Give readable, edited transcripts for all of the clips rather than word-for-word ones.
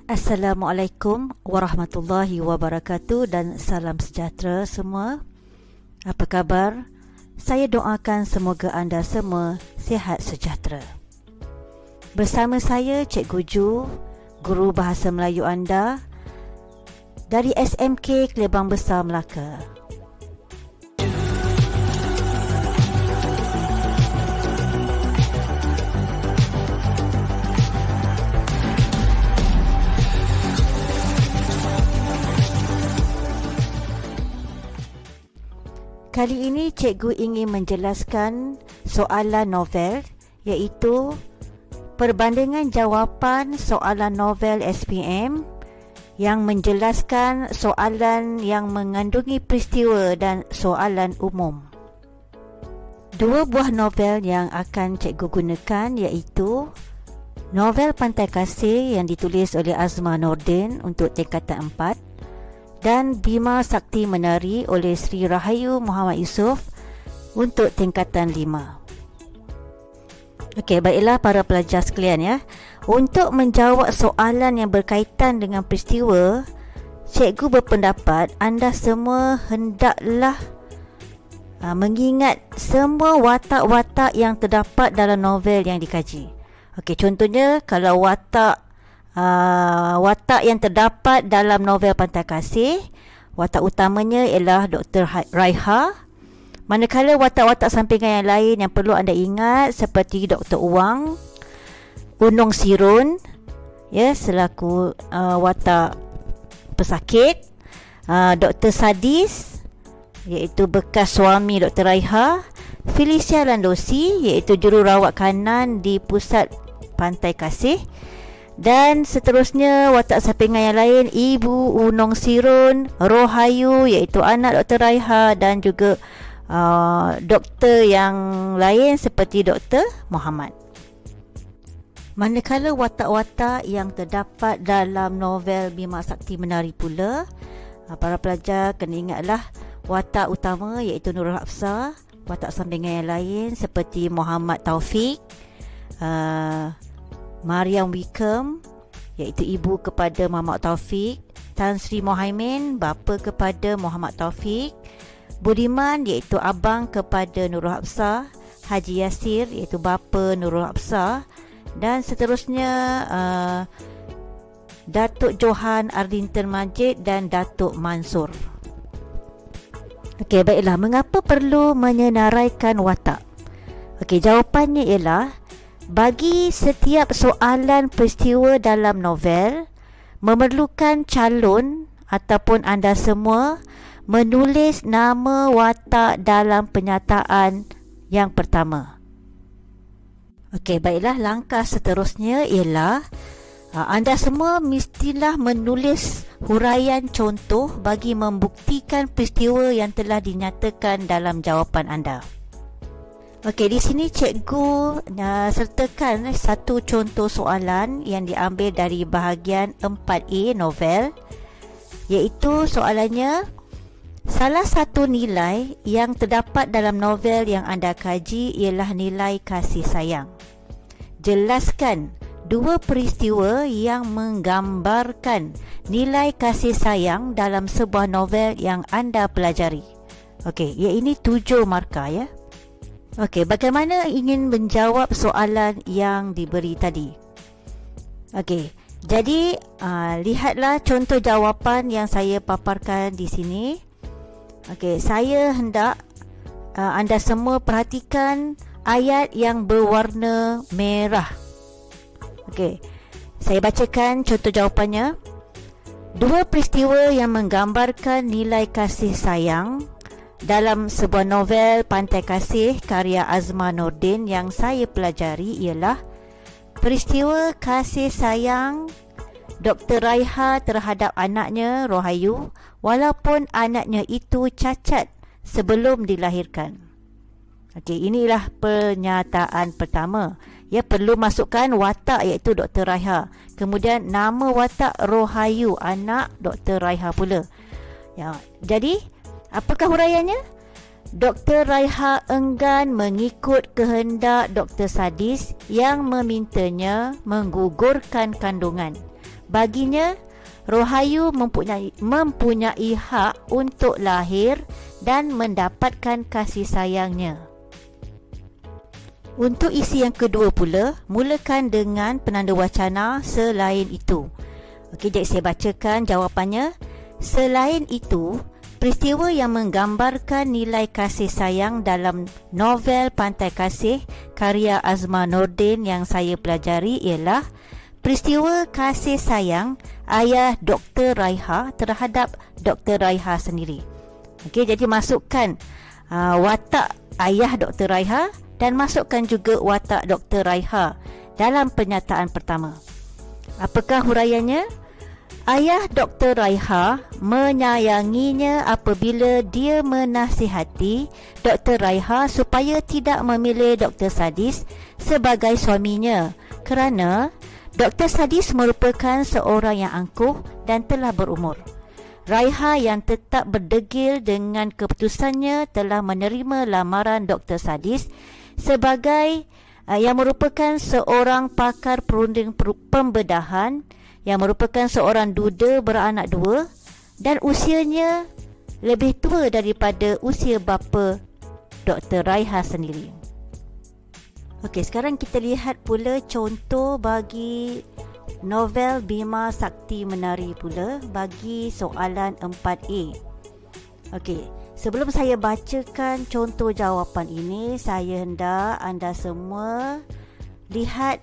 Assalamualaikum warahmatullahi wabarakatuh dan salam sejahtera semua. Apa khabar? Saya doakan semoga anda semua sihat sejahtera. Bersama saya Cikgu Ju, Guru Bahasa Melayu anda dari SMK Kelebang Besar Melaka. Kali ini cikgu ingin menjelaskan soalan novel, iaitu perbandingan jawapan soalan novel SPM yang menjelaskan soalan yang mengandungi peristiwa dan soalan umum. Dua buah novel yang akan cikgu gunakan iaitu novel Pantai Kasih yang ditulis oleh Azma Nordin untuk tingkatan 4 dan Bima Sakti Menari oleh Sri Rahayu Muhammad Yusof untuk tingkatan 5. Okey, baiklah para pelajar sekalian ya. Untuk menjawab soalan yang berkaitan dengan peristiwa, cikgu berpendapat anda semua hendaklah mengingat semua watak-watak yang terdapat dalam novel yang dikaji. Okey, contohnya kalau watak yang terdapat dalam novel Pantai Kasih, watak utamanya ialah Dr. Raiha. Manakala watak-watak sampingan yang lain yang perlu anda ingat seperti Dr. Uwang, Unong Sirun ya, selaku watak pesakit, Dr. Sadis iaitu bekas suami Dr. Raiha, Felicia Landosi iaitu jururawat kanan di pusat Pantai Kasih, dan seterusnya watak sampingan yang lain Ibu Unong Sirun, Rohayu iaitu anak Dr. Raiha, dan juga doktor yang lain seperti Dr. Muhammad. Manakala watak-watak yang terdapat dalam novel Bima Sakti Menari pula, para pelajar kena ingatlah watak utama iaitu Nurul Hafsah, watak sampingan yang lain seperti Muhammad Taufik, Mariam Wickham iaitu ibu kepada Muhammad Taufik, Tan Sri Mohaimin bapa kepada Muhammad Taufik, Budiman iaitu abang kepada Nurul Hafsah, Haji Yasir iaitu bapa Nurul Hafsah, dan seterusnya Datuk Johan Arlington Majid dan Datuk Mansur. Okey, baiklah, mengapa perlu menyenaraikan watak? Okey, jawapannya ialah bagi setiap soalan peristiwa dalam novel memerlukan calon ataupun anda semua menulis nama watak dalam penyataan yang pertama. Okey, baiklah, langkah seterusnya ialah anda semua mestilah menulis huraian contoh bagi membuktikan peristiwa yang telah dinyatakan dalam jawapan anda. Okey, di sini cikgu sertakan satu contoh soalan yang diambil dari bahagian 4A novel, iaitu soalannya, salah satu nilai yang terdapat dalam novel yang anda kaji ialah nilai kasih sayang. Jelaskan dua peristiwa yang menggambarkan nilai kasih sayang dalam sebuah novel yang anda pelajari. Okey, ini 7 markah ya. Okey, bagaimana ingin menjawab soalan yang diberi tadi? Okey, jadi lihatlah contoh jawapan yang saya paparkan di sini. Okey, saya hendak anda semua perhatikan ayat yang berwarna merah. Okey, saya bacakan contoh jawapannya. Dua peristiwa yang menggambarkan nilai kasih sayang dalam sebuah novel Pantai Kasih karya Azma Nordin yang saya pelajari ialah peristiwa kasih sayang Dr. Raiha terhadap anaknya Rohayu walaupun anaknya itu cacat sebelum dilahirkan. Okey, inilah pernyataan pertama. Ya, perlu masukkan watak iaitu Dr. Raiha. Kemudian nama watak Rohayu, anak Dr. Raiha pula. Ya, jadi apakah huraiannya? Dr. Raiha enggan mengikut kehendak Dr. Sadis yang memintanya menggugurkan kandungan. Baginya, Rahayu mempunyai hak untuk lahir dan mendapatkan kasih sayangnya. Untuk isi yang kedua pula, mulakan dengan penanda wacana selain itu. Okey, jadi saya bacakan jawapannya. Selain itu, peristiwa yang menggambarkan nilai kasih sayang dalam novel Pantai Kasih karya Azma Nordin yang saya pelajari ialah peristiwa kasih sayang ayah Dr. Raiha terhadap Dr. Raiha sendiri. Okey, jadi masukkan watak ayah Dr. Raiha dan masukkan juga watak Dr. Raiha dalam pernyataan pertama. Apakah huraiannya? Ayah Dr. Raiha menyayanginya apabila dia menasihati Dr. Raiha supaya tidak memilih Dr. Sadis sebagai suaminya kerana Dr. Sadis merupakan seorang yang angkuh dan telah berumur. Raiha yang tetap berdegil dengan keputusannya telah menerima lamaran Dr. Sadis sebagai yang merupakan seorang pakar perunding pembedahan, yang merupakan seorang duda beranak dua dan usianya lebih tua daripada usia bapa Dr. Raiha sendiri. Okey, sekarang kita lihat pula contoh bagi novel Bima Sakti Menari pula bagi soalan 4A. Okey, sebelum saya bacakan contoh jawapan ini, saya hendak anda semua lihat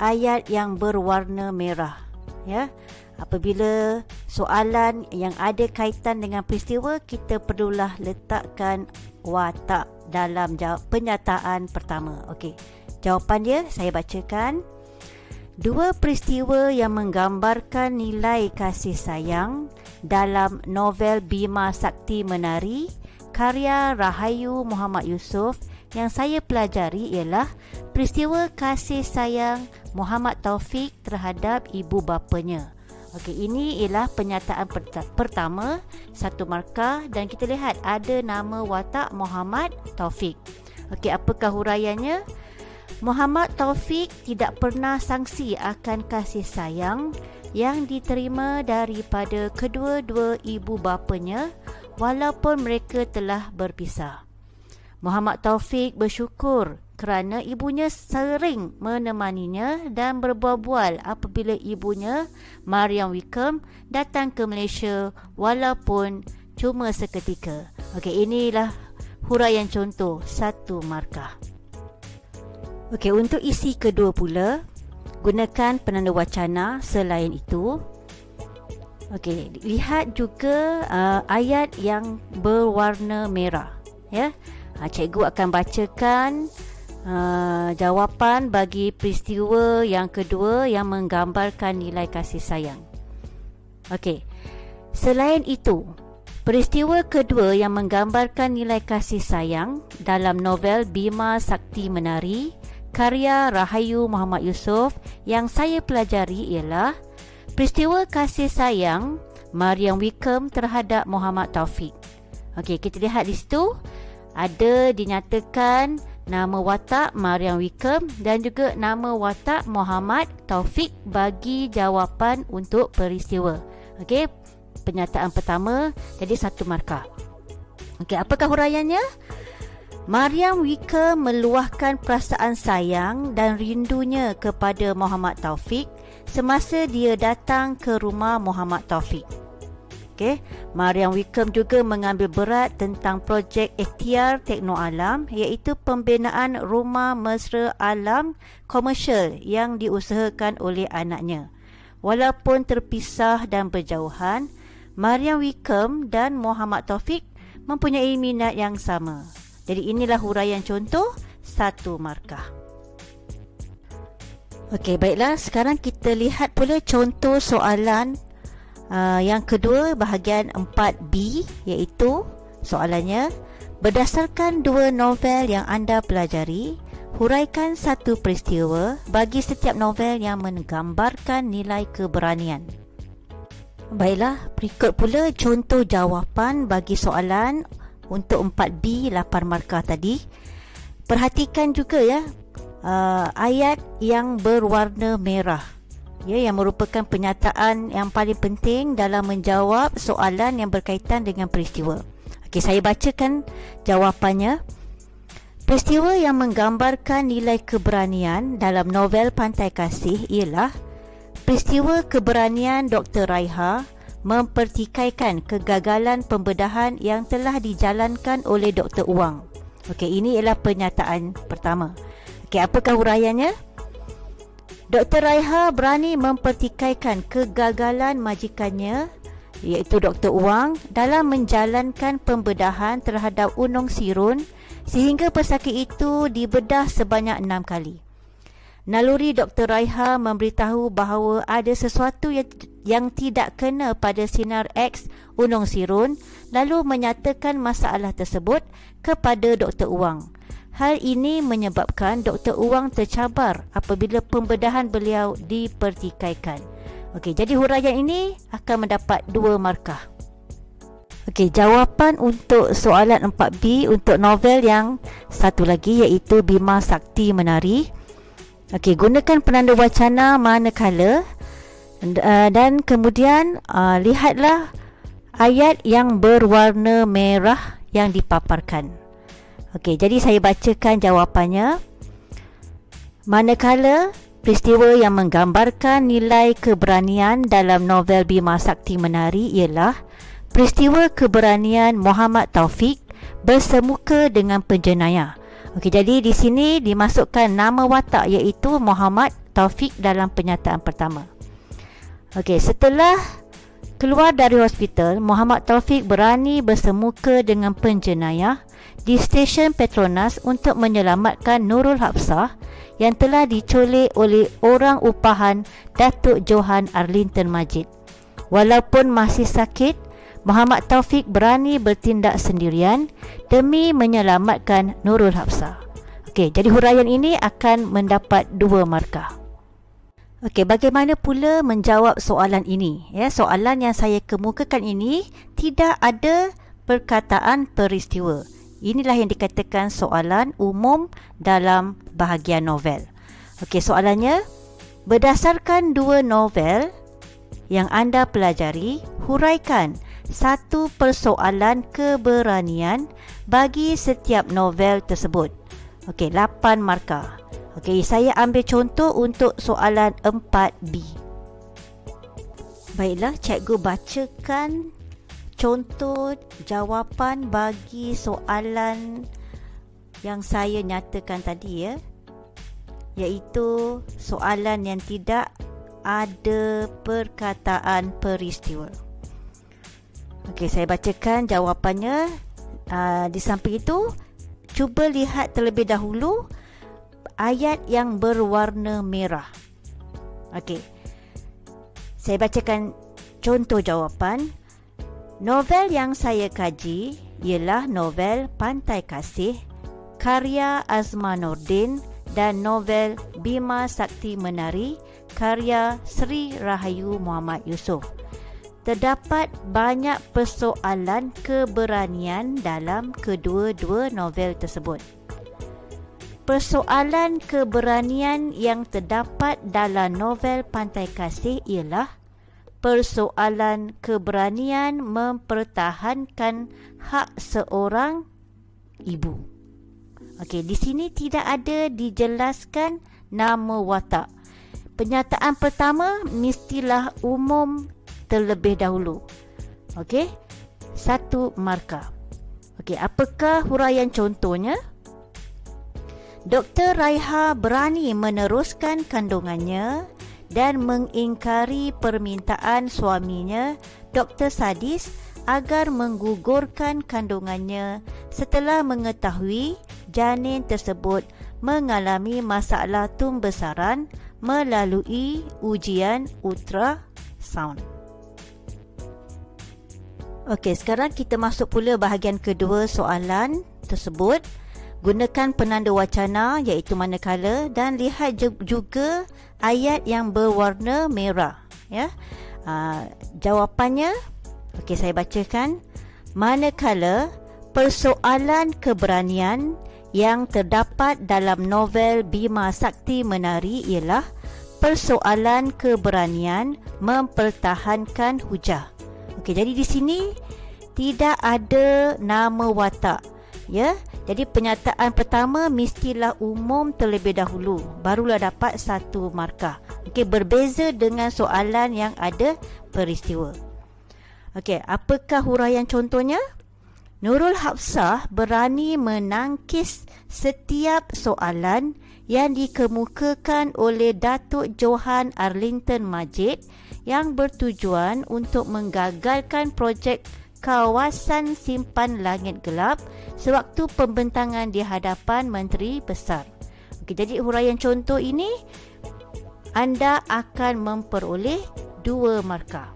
ayat yang berwarna merah. Ya, apabila soalan yang ada kaitan dengan peristiwa, kita perlulah letakkan watak dalam penyataan pertama. Okey, jawapan dia saya bacakan. Dua peristiwa yang menggambarkan nilai kasih sayang dalam novel Bima Sakti Menari karya Rahayu Muhammad Yusof yang saya pelajari ialah peristiwa kasih sayang Muhammad Taufik terhadap ibu bapanya. Okey, ini ialah penyataan pertama, 1 markah, dan kita lihat ada nama watak Muhammad Taufik. Okey, apakah huraiannya? Muhammad Taufik tidak pernah sangsi akan kasih sayang yang diterima daripada kedua-dua ibu bapanya walaupun mereka telah berpisah. Muhammad Taufik bersyukur kerana ibunya sering menemaninya dan berbual-bual apabila ibunya, Mariam Wickham, datang ke Malaysia walaupun cuma seketika. Okey, inilah huraian contoh 1 markah. Okey, untuk isi kedua pula, gunakan penanda wacana selain itu. Okey, lihat juga ayat yang berwarna merah. Ya, cikgu akan bacakan jawapan bagi peristiwa yang kedua yang menggambarkan nilai kasih sayang. Okey, selain itu, peristiwa kedua yang menggambarkan nilai kasih sayang dalam novel Bima Sakti Menari karya Rahayu Muhammad Yusof yang saya pelajari ialah peristiwa kasih sayang Mariam Wickham terhadap Muhammad Taufik. Okey, kita lihat di situ ada dinyatakan nama watak Mariam Wickham dan juga nama watak Muhammad Taufik bagi jawapan untuk peristiwa. Okey, penyataan pertama jadi 1 markah. Okey, apakah huraiannya? Mariam Wickham meluahkan perasaan sayang dan rindunya kepada Muhammad Taufik semasa dia datang ke rumah Muhammad Taufik. Okay. Mariam Wickham juga mengambil berat tentang projek ikhtiar Tekno Alam, iaitu pembinaan rumah mesra alam komersial yang diusahakan oleh anaknya. Walaupun terpisah dan berjauhan, Mariam Wickham dan Muhammad Taufik mempunyai minat yang sama. Jadi inilah huraian contoh 1 markah. Okey, baiklah, sekarang kita lihat pula contoh soalan yang kedua bahagian 4B, iaitu soalannya, berdasarkan 2 novel yang anda pelajari, huraikan 1 peristiwa bagi setiap novel yang menggambarkan nilai keberanian. Baiklah, berikut pula contoh jawapan bagi soalan untuk 4B 8 markah tadi. Perhatikan juga ya ayat yang berwarna merah. ya, yang merupakan pernyataan yang paling penting dalam menjawab soalan yang berkaitan dengan peristiwa. Okey, saya bacakan jawapannya. Peristiwa yang menggambarkan nilai keberanian dalam novel Pantai Kasih ialah peristiwa keberanian Dr. Raiha mempertikaikan kegagalan pembedahan yang telah dijalankan oleh Dr. Uwang. Okey, ini ialah pernyataan pertama. Okey, apakah huraiannya? Dr. Raiha berani mempertikaikan kegagalan majikannya, iaitu Dr. Uwang, dalam menjalankan pembedahan terhadap Unong Sirun sehingga pesakit itu dibedah sebanyak 6 kali. Naluri Dr. Raiha memberitahu bahawa ada sesuatu yang tidak kena pada sinar X Unong Sirun, lalu menyatakan masalah tersebut kepada Dr. Uwang. Hal ini menyebabkan Dr. Uwang tercabar apabila pembedahan beliau dipertikaikan. Okey, jadi huraian ini akan mendapat 2 markah. Okey, jawapan untuk soalan 4B untuk novel yang satu lagi, iaitu Bima Sakti Menari. Okey, gunakan penanda wacana manakala dan kemudian lihatlah ayat yang berwarna merah yang dipaparkan. Okey, jadi saya bacakan jawapannya. Manakala peristiwa yang menggambarkan nilai keberanian dalam novel Bima Sakti Menari ialah peristiwa keberanian Muhammad Taufik bersemuka dengan penjenayah. Okey, jadi di sini dimasukkan nama watak, iaitu Muhammad Taufik dalam pernyataan pertama. Okey, setelah keluar dari hospital, Muhammad Taufik berani bersemuka dengan penjenayah di stesen Petronas untuk menyelamatkan Nurul Hafsah yang telah diculik oleh orang upahan Datuk Johan Arlington Majid. Walaupun masih sakit, Muhammad Taufik berani bertindak sendirian demi menyelamatkan Nurul Hafsah. Okey, jadi huraian ini akan mendapat 2 markah. Okey, bagaimana pula menjawab soalan ini? Ya, soalan yang saya kemukakan ini tidak ada perkataan peristiwa. Inilah yang dikatakan soalan umum dalam bahagian novel. Okey, soalannya, berdasarkan 2 novel yang anda pelajari, huraikan satu persoalan keberanian bagi setiap novel tersebut. Okey, 8 markah. Okey, saya ambil contoh untuk soalan 4B. Baiklah, cikgu bacakan contoh jawapan bagi soalan yang saya nyatakan tadi, ya, iaitu soalan yang tidak ada perkataan peristiwa. Okey, saya bacakan jawapannya. Di samping itu, cuba lihat terlebih dahulu ayat yang berwarna merah. Okey, saya bacakan contoh jawapan. Novel yang saya kaji ialah novel Pantai Kasih karya Azman Nordin dan novel Bima Sakti Menari karya Sri Rahayu Muhammad Yusof. Terdapat banyak persoalan keberanian dalam kedua-dua novel tersebut. Persoalan keberanian yang terdapat dalam novel Pantai Kasih ialah persoalan keberanian mempertahankan hak seorang ibu. Okey, di sini tidak ada dijelaskan nama watak. Pernyataan pertama mestilah umum terlebih dahulu. Okey, 1 markah. Okey, apakah huraian contohnya? Dr. Raiha berani meneruskan kandungannya dan mengingkari permintaan suaminya, Dr. Sadis, agar menggugurkan kandungannya setelah mengetahui janin tersebut mengalami masalah tumbesaran melalui ujian ultrasound. Okey, sekarang kita masuk pula bahagian kedua soalan tersebut. Gunakan penanda wacana, iaitu manakala, dan lihat juga ayat yang berwarna merah, ya. Jawapannya, okey, saya bacakan. Manakala persoalan keberanian yang terdapat dalam novel Bima Sakti Menari ialah persoalan keberanian mempertahankan hujah. Okey, jadi di sini tidak ada nama watak, ya. Jadi penyataan pertama mestilah umum terlebih dahulu, barulah dapat 1 markah. Okey, berbeza dengan soalan yang ada peristiwa. Okey, apakah huraian contohnya? Nurul Hafsah berani menangkis setiap soalan yang dikemukakan oleh Datuk Johan Arlington Majid yang bertujuan untuk menggagalkan projek kawasan simpan langit gelap sewaktu pembentangan di hadapan Menteri Besar. Okey, jadi huraian contoh ini anda akan memperoleh 2 markah.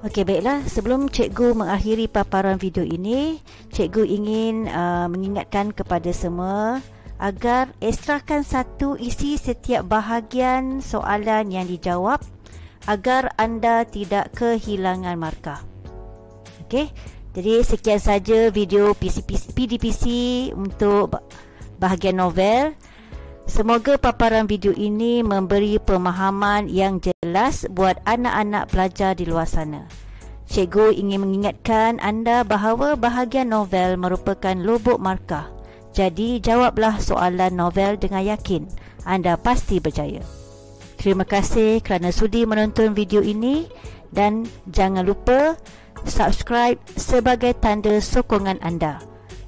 Okey, baiklah, sebelum cikgu mengakhiri paparan video ini, cikgu ingin mengingatkan kepada semua agar ekstrakan 1 isi setiap bahagian soalan yang dijawab agar anda tidak kehilangan markah. Okey, jadi sekian saja video PDPC untuk bahagian novel. Semoga paparan video ini memberi pemahaman yang jelas buat anak-anak pelajar di luar sana. Cikgu ingin mengingatkan anda bahawa bahagian novel merupakan lubuk markah. Jadi jawablah soalan novel dengan yakin. Anda pasti berjaya. Terima kasih kerana sudi menonton video ini dan jangan lupa subscribe sebagai tanda sokongan anda.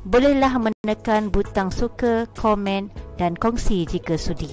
Bolehlah menekan butang suka, komen dan kongsi jika sudi.